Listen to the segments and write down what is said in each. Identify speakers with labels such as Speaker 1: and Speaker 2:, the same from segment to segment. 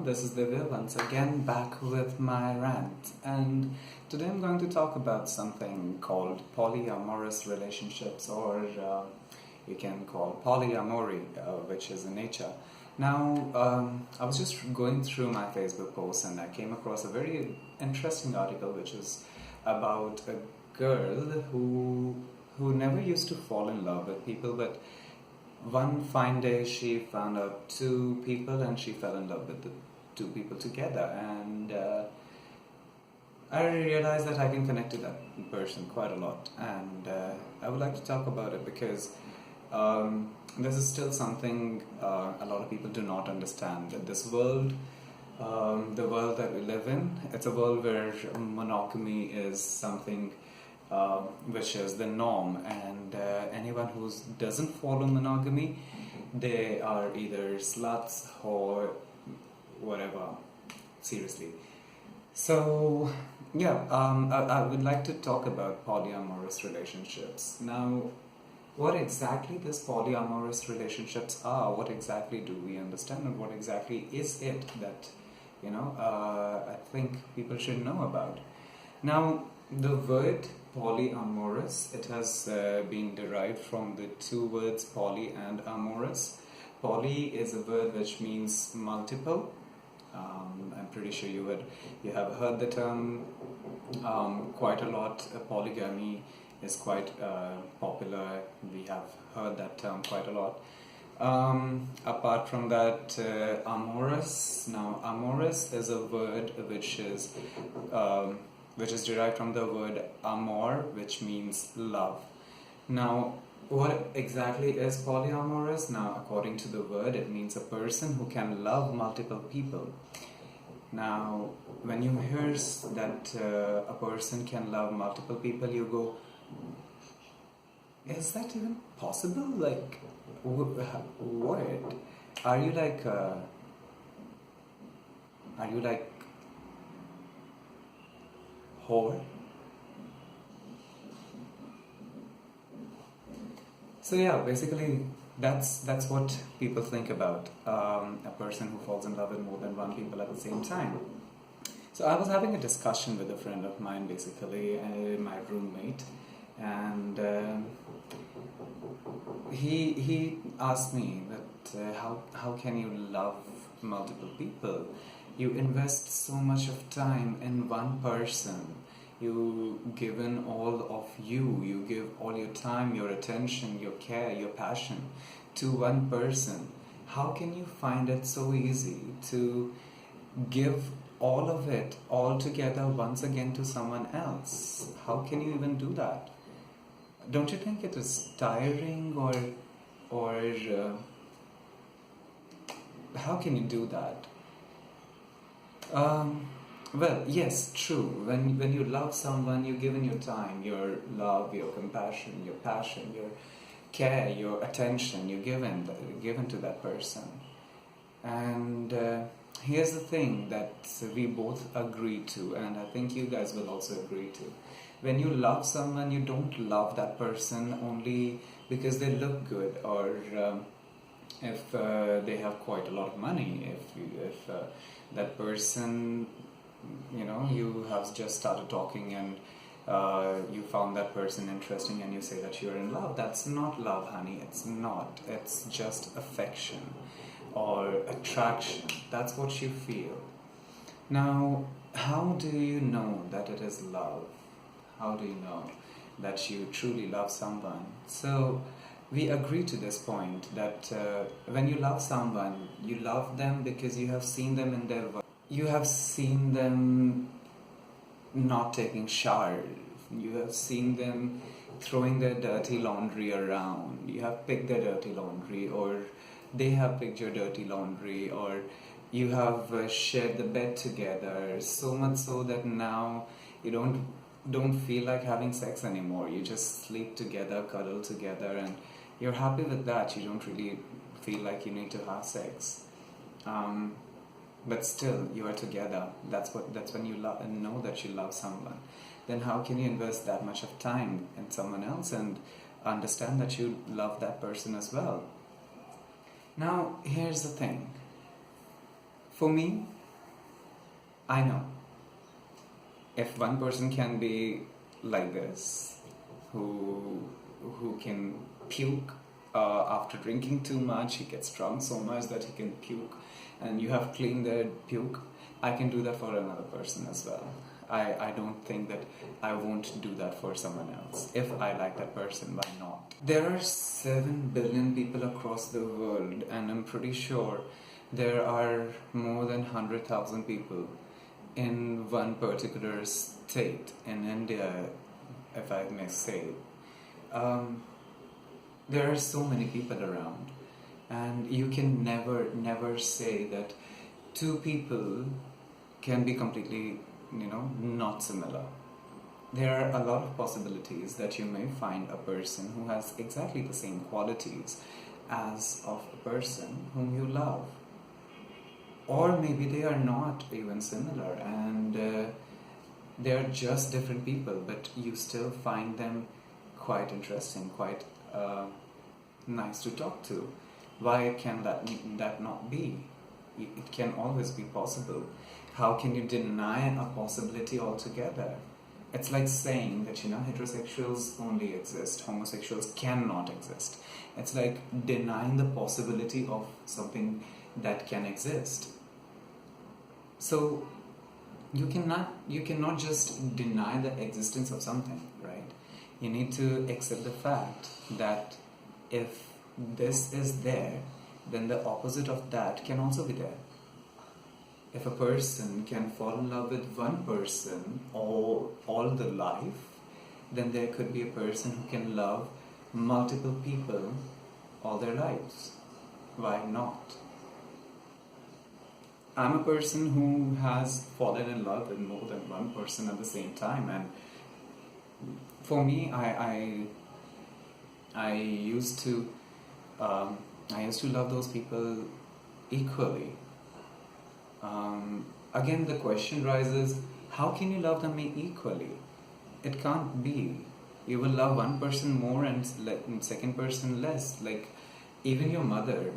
Speaker 1: everyone, this is Divya once again back with my rant, and today I'm going to talk about something called polyamorous relationships, or you can call polyamory, which is in nature. Now, I was just going through my Facebook posts and I came across a very interesting article which is about a girl who never used to fall in love with people, but one fine day she found out two people and she fell in love with the two people together, and I realized that I can connect to that person quite a lot, and I would like to talk about it because this is still something a lot of people do not understand, that this world, the world that we live in, it's a world where monogamy is something which is the norm, and anyone who doesn't follow monogamy, they are either sluts or whatever, seriously. So yeah, I would like to talk about polyamorous relationships. Now, what exactly these polyamorous relationships are, what exactly do we understand, and what exactly is it that I think people should know about. Now, the word polyamorous, it has been derived from the two words poly and amorous. Poly is a word which means multiple. I'm pretty sure you have heard the term quite a lot. Polygamy is quite popular. We have heard that term quite a lot. Apart from that, amorous. Now, amorous is a word which is derived from the word amor, which means love. Now, what exactly is polyamorous? Now, according to the word, it means a person who can love multiple people. Now, when you hear that a person can love multiple people, you go, is that even possible? Like, what? Are you like whore? So yeah, basically that's what people think about a person who falls in love with more than one people at the same time. So I was having a discussion with a friend of mine, basically my roommate, and he asked me that how can you love multiple people? You invest so much of time in one person. You give in all of you. You give all your time, your attention, your care, your passion to one person. How can you find it so easy to give all of it all together once again to someone else? How can you even do that? Don't you think it is tiring, or how can you do that? Well, yes, true. When you love someone, you give in your time, your love, your compassion, your passion, your care, your attention. You give in to that person. And here's the thing that we both agree to, and I think you guys will also agree to. When you love someone, you don't love that person only because they look good, or if they have quite a lot of money, if that person, you have just started talking and you found that person interesting and you say that you're in love. That's not love, honey. It's not. It's just affection or attraction. That's what you feel. Now, how do you know that it is love? How do you know that you truly love someone? So we agree to this point that when you love someone, you love them because you have seen them in their work. You have seen them not taking showers. You have seen them throwing their dirty laundry around. You have picked their dirty laundry, or they have picked your dirty laundry, or you have shared the bed together, so much so that now you don't feel like having sex anymore. You just sleep together, cuddle together, and you're happy with that. You don't really feel like you need to have sex. But still, you are together. That's when you know that you love someone. Then how can you invest that much of time in someone else and understand that you love that person as well? Now, here's the thing. For me, I know if one person can be like this, who can puke after drinking too much, he gets drunk so much that he can puke, and you have cleaned their puke, I can do that for another person as well. I don't think that I won't do that for someone else. If I like that person, why not? There are 7 billion people across the world, and I'm pretty sure there are more than 100,000 people in one particular state in India, if I may say. There are so many people around, and you can never say that two people can be completely, not similar. There are a lot of possibilities that you may find a person who has exactly the same qualities as of a person whom you love. Or maybe they are not even similar, and they are just different people, but you still find them quite interesting, quite nice to talk to. Why can that not be? It can always be possible. How can you deny a possibility altogether? It's like saying that heterosexuals only exist, homosexuals cannot exist. It's like denying the possibility of something that can exist. So you cannot just deny the existence of something, right? You need to accept the fact that if this is there, then the opposite of that can also be there. If a person can fall in love with one person all the life, then there could be a person who can love multiple people all their lives. Why not? I'm a person who has fallen in love with more than one person at the same time, and for me, I used to love those people equally. Again, the question rises: how can you love them equally? It can't be. You will love one person more and second person less. Like even your mother,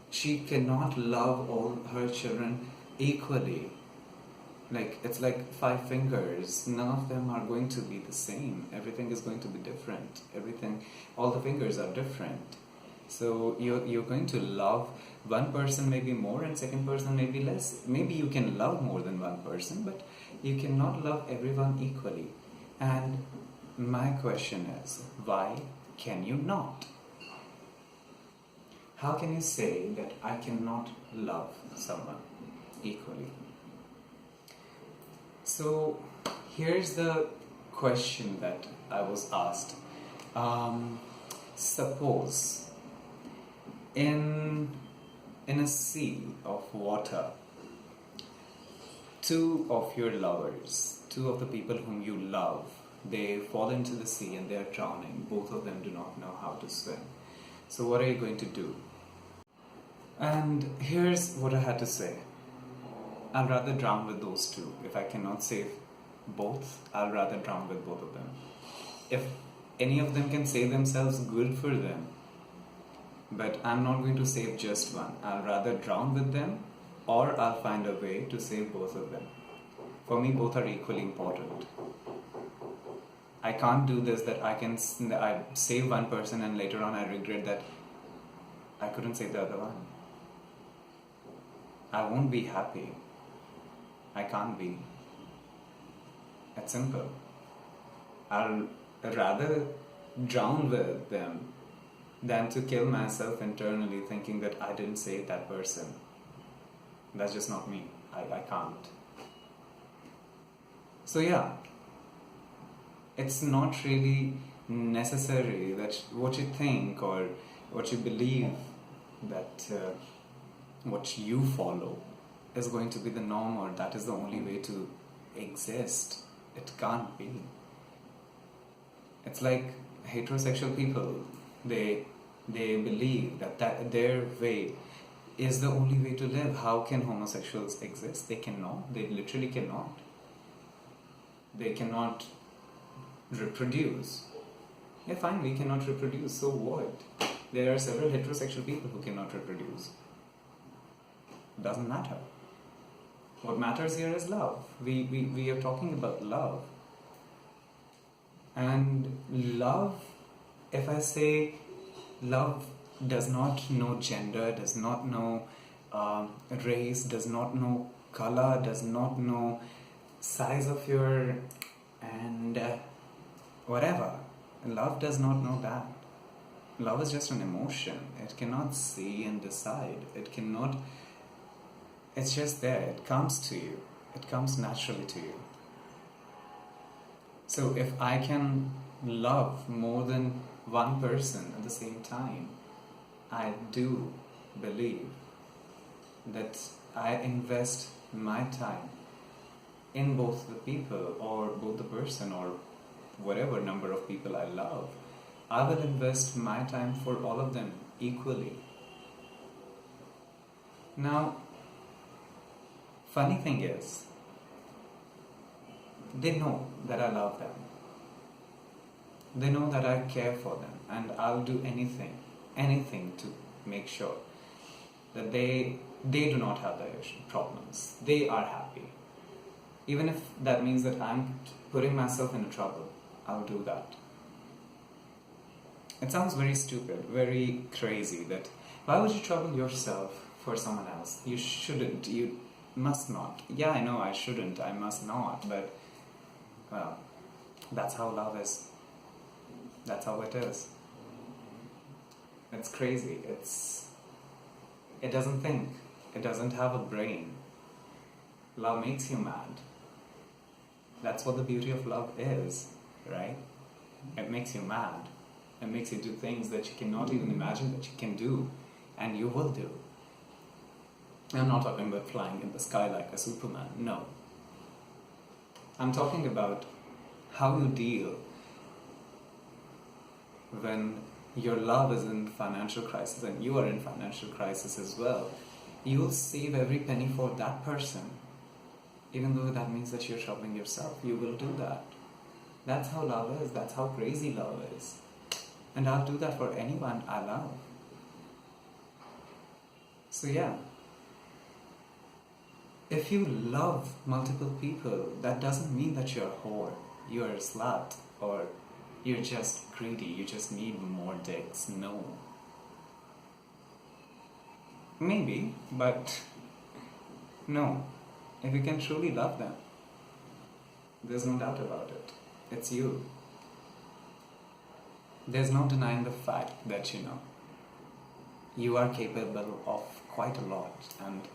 Speaker 1: she cannot love all her children equally. Like it's like 5 fingers. None of them are going to be the same. Everything is going to be different. All the fingers are different. So you're going to love one person maybe more and second person maybe less. Maybe you can love more than one person, but you cannot love everyone equally. And my question is, why can you not? How can you say that I cannot love someone equally? So here's the question that I was asked. Suppose in a sea of water, 2 of your lovers, 2 of the people whom you love, they fall into the sea and they are drowning. Both of them do not know how to swim. So what are you going to do? And here's what I had to say. I'll rather drown with those 2. If I cannot save both, I'll rather drown with both of them. If any of them can save themselves, good for them. But I'm not going to save just one. I'll rather drown with them, or I'll find a way to save both of them. For me, both are equally important. I can't do this that I save one person and later on I regret that I couldn't save the other one. I won't be happy. I can't be. It's simple. I'll rather drown with them than to kill myself internally thinking that I didn't save that person. That's just not me. I can't. So yeah, it's not really necessary that what you think or what you believe that what you follow is going to be the norm or that is the only way to exist. It can't be. It's like heterosexual people, they believe that their way is the only way to live. How can homosexuals exist? They cannot. They literally cannot. They cannot reproduce. Yeah, fine, we cannot reproduce. So what? There are several heterosexual people who cannot reproduce. Doesn't matter. What matters here is love. We are talking about love. And love, if I say love does not know gender, does not know race, does not know color, does not know size of your and whatever. Love does not know that. Love is just an emotion. It cannot see and decide. It's just there. It comes to you. It comes naturally to you. So if I can love more than one person at the same time, I do believe that I invest my time in both the people or both the person or whatever number of people I love. I will invest my time for all of them equally. Now, funny thing is, they know that I love them. They know that I care for them, and I'll do anything to make sure that they do not have their problems. They are happy. Even if that means that I'm putting myself in trouble, I'll do that. It sounds very stupid, very crazy that why would you trouble yourself for someone else? You shouldn't, you must not. Yeah, I know I shouldn't, I must not, but well, that's how love is. That's how it is. It's crazy. It doesn't think. It doesn't have a brain. Love makes you mad. That's what the beauty of love is, right? It makes you mad. It makes you do things that you cannot even imagine that you can do, and you will do. I'm not talking about flying in the sky like a Superman, no. I'm talking about how you deal when your love is in financial crisis and you are in financial crisis as well. You will save every penny for that person, even though that means that you're troubling yourself. You will do that. That's how love is. That's how crazy love is. And I'll do that for anyone I love. So yeah, if you love multiple people, that doesn't mean that you're a whore, you're a slut, or you're just greedy, you just need more dicks. No. Maybe, but no. If you can truly love them, there's no doubt about it. It's you. There's no denying the fact that, you are capable of quite a lot, and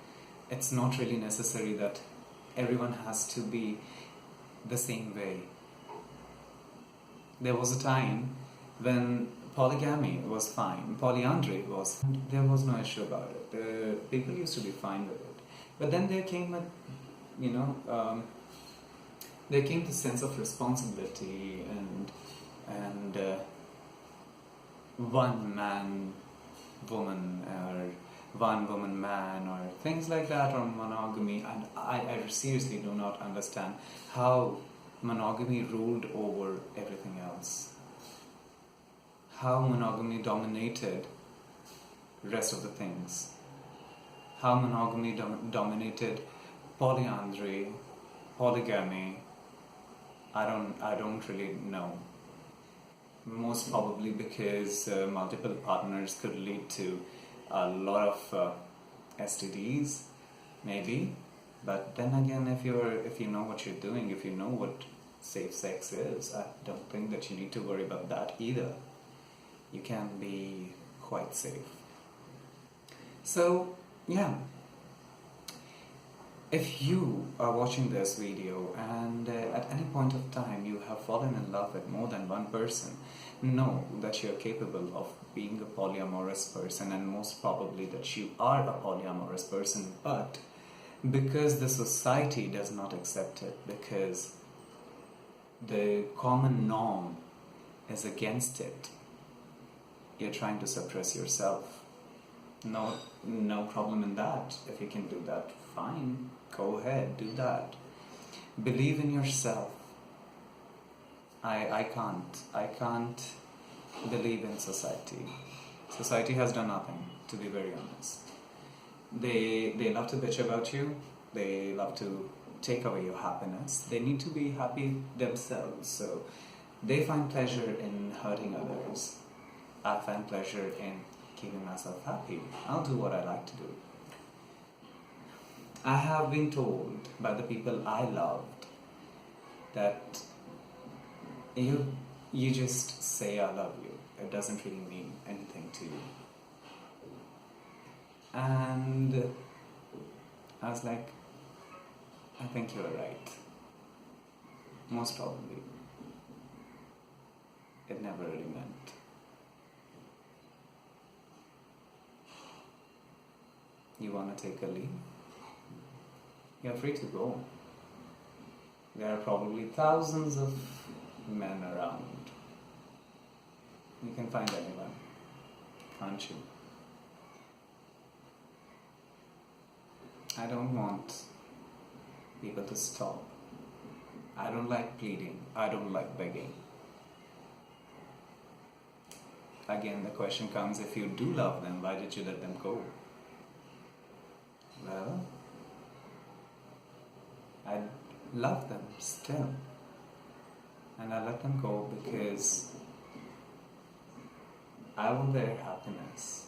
Speaker 1: it's not really necessary that everyone has to be the same way. There was a time when polygamy was fine, polyandry was, there was no issue about it. People used to be fine with it. But then there came there came the sense of responsibility and one man, woman, or one woman, man, or things like that, or monogamy. And I seriously do not understand how monogamy ruled over everything else. How monogamy dominated rest of the things. How monogamy dominated polyandry, polygamy. I don't really know. Most probably because multiple partners could lead to a lot of STDs, maybe. But then again, if you know what you're doing, if you know what safe sex is, I don't think that you need to worry about that either. You can be quite safe. So, yeah. If you are watching this video and at any point of time you have fallen in love with more than one person, know that you are capable of being a polyamorous person, and most probably that you are a polyamorous person, but because the society does not accept it, because the common norm is against it, you're trying to suppress yourself. No problem in that. If you can do that, fine. Go ahead, do that. Believe in yourself. I can't believe in society. Society has done nothing, to be very honest. They love to bitch about you. They love to take away your happiness. They need to be happy themselves. So they find pleasure in hurting others. I find pleasure in keeping myself happy. I'll do what I like to do. I have been told by the people I loved that you just say I love you. It doesn't really mean anything to you. And I was like, I think you're right. Most probably. It never really meant. You want to take a leave? You're free to go. There are probably thousands of men around. You can find anyone, can't you? I don't want people to stop. I don't like pleading. I don't like begging. Again, the question comes, if you do love them, why did you let them go? Well, I love them still. And I let them go because I want their happiness.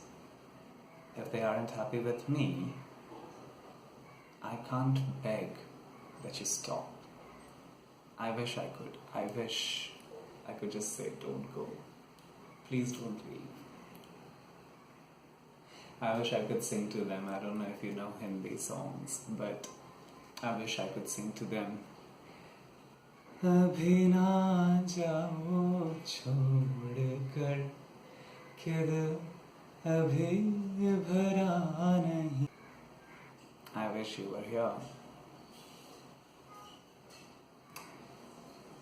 Speaker 1: If they aren't happy with me, I can't beg that you stop. I wish I could. I wish I could just say, don't go. Please don't leave. I wish I could sing to them. I don't know if you know Hindi songs, but I wish I could sing to them. अभी ना जाओ छोड़कर के दिल अभी भरा नहीं. I wish you were here.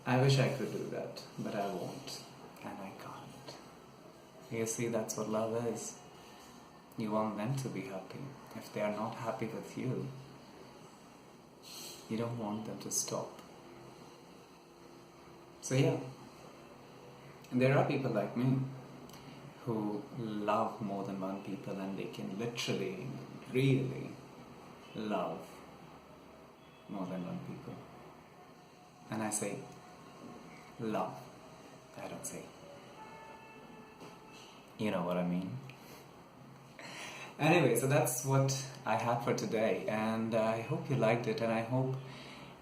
Speaker 1: I wish I could do that, but I won't, and I can't. You see, that's what love is. You want them to be happy. If they are not happy with you, you don't want them to stop. So yeah, and there are people like me who love more than one people, and they can literally, really love more than one people. And I say love. I don't say. You know what I mean. Anyway, so that's what I had for today, and I hope you liked it, and I hope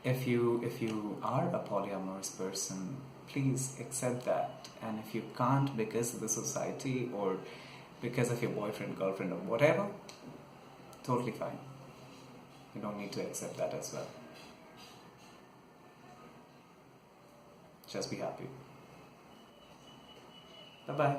Speaker 1: if you are a polyamorous person, please accept that. And if you can't because of the society or because of your boyfriend, girlfriend, or whatever, totally fine. You don't need to accept that as well. Just be happy. Bye-bye.